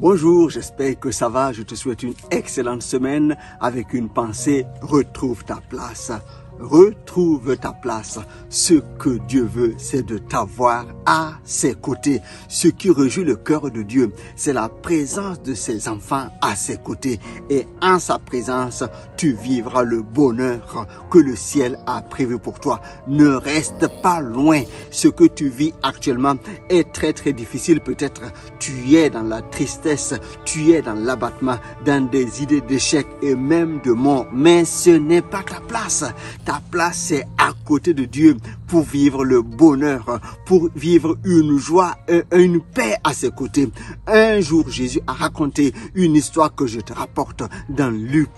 Bonjour, j'espère que ça va. Je te souhaite une excellente semaine avec une pensée. Retrouve ta place. Retrouve ta place. Ce que Dieu veut, c'est de t'avoir à ses côtés. Ce qui réjouit le cœur de Dieu, c'est la présence de ses enfants à ses côtés. Et en sa présence, tu vivras le bonheur que le ciel a prévu pour toi. Ne reste pas loin. Ce que tu vis actuellement est très difficile. Peut-être tu es dans la tristesse, tu es dans l'abattement, dans des idées d'échec et même de mort. Mais ce n'est pas ta place. Ta place, c'est à côté de Dieu pour vivre le bonheur, pour vivre une joie, une paix à ses côtés. Un jour, Jésus a raconté une histoire que je te rapporte dans Luc.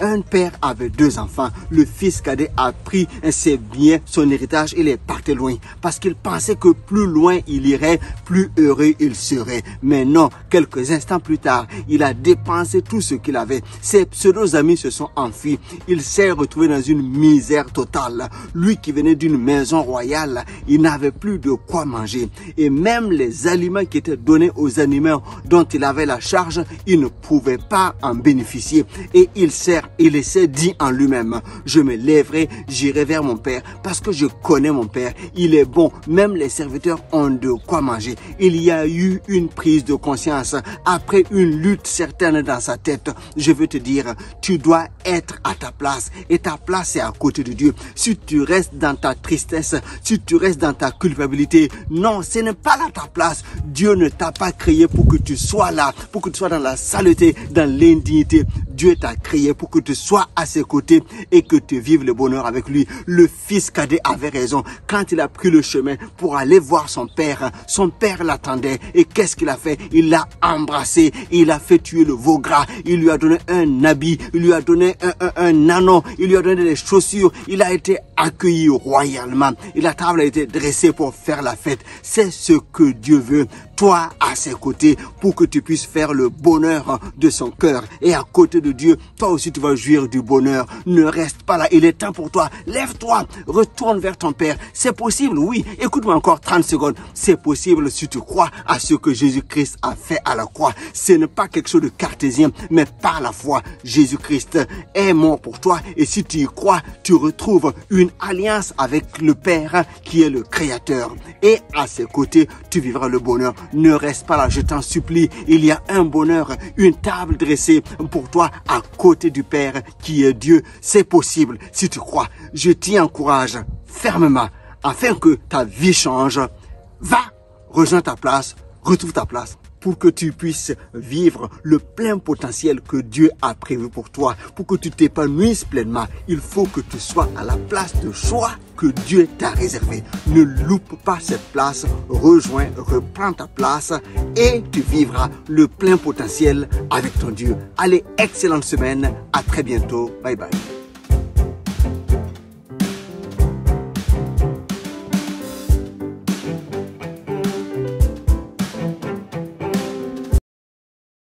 Un père avait 2 enfants. Le fils cadet a pris ses biens, son héritage, il est parti loin parce qu'il pensait que plus loin il irait, plus heureux il serait. Mais non, quelques instants plus tard, il a dépensé tout ce qu'il avait. Ses pseudo-amis se sont enfuis. Il s'est retrouvé dans une misère totale. Lui qui venait d'une maison royale, il n'avait plus de quoi manger. Et même les aliments qui étaient donnés aux animaux dont il avait la charge, il ne pouvait pas en bénéficier. Et il s'est dit en lui-même, je me lèverai, j'irai vers mon père parce que je connais mon père. Il est bon, même les serviteurs ont de quoi manger. Il y a eu une prise de conscience après une lutte certaine dans sa tête. Je veux te dire, tu dois être à ta place et ta place c'est à côté de Dieu. Si tu restes dans ta tristesse, si tu restes dans ta culpabilité, non, ce n'est pas là ta place. Dieu ne t'a pas créé pour que tu sois là, pour que tu sois dans la saleté, dans l'indignité. Dieu t'a créé pour que tu sois à ses côtés et que tu vives le bonheur avec lui. Le fils cadet avait raison. Quand il a pris le chemin pour aller voir son père l'attendait. Et qu'est-ce qu'il a fait? Il l'a embrassé, il a fait tuer le veau gras, il lui a donné un habit, il lui a donné un anneau, il lui a donné des chaussures, il a été accueilli royalement. Et la table a été dressée pour faire la fête. C'est ce que Dieu veut. Toi à ses côtés pour que tu puisses faire le bonheur de son cœur. Et à côté de Dieu, toi aussi tu vas jouir du bonheur. Ne reste pas là. Il est temps pour toi. Lève-toi. Retourne vers ton Père. C'est possible, oui. Écoute-moi encore 30 secondes. C'est possible si tu crois à ce que Jésus-Christ a fait à la croix. Ce n'est pas quelque chose de cartésien, mais par la foi. Jésus-Christ est mort pour toi. Et si tu y crois, tu retrouves une alliance avec le Père qui est le Créateur. Et à ses côtés, tu vivras le bonheur. Ne reste pas là, je t'en supplie. Il y a un bonheur, une table dressée pour toi à côté du Père qui est Dieu. C'est possible si tu crois. Je t'y encourage fermement afin que ta vie change. Va, rejoins ta place, retrouve ta place pour que tu puisses vivre le plein potentiel que Dieu a prévu pour toi. Pour que tu t'épanouisses pleinement, il faut que tu sois à la place de choix que Dieu t'a réservée. Ne loupe pas cette place, reprends ta place et tu vivras le plein potentiel avec ton Dieu. Allez, excellente semaine, à très bientôt, bye bye.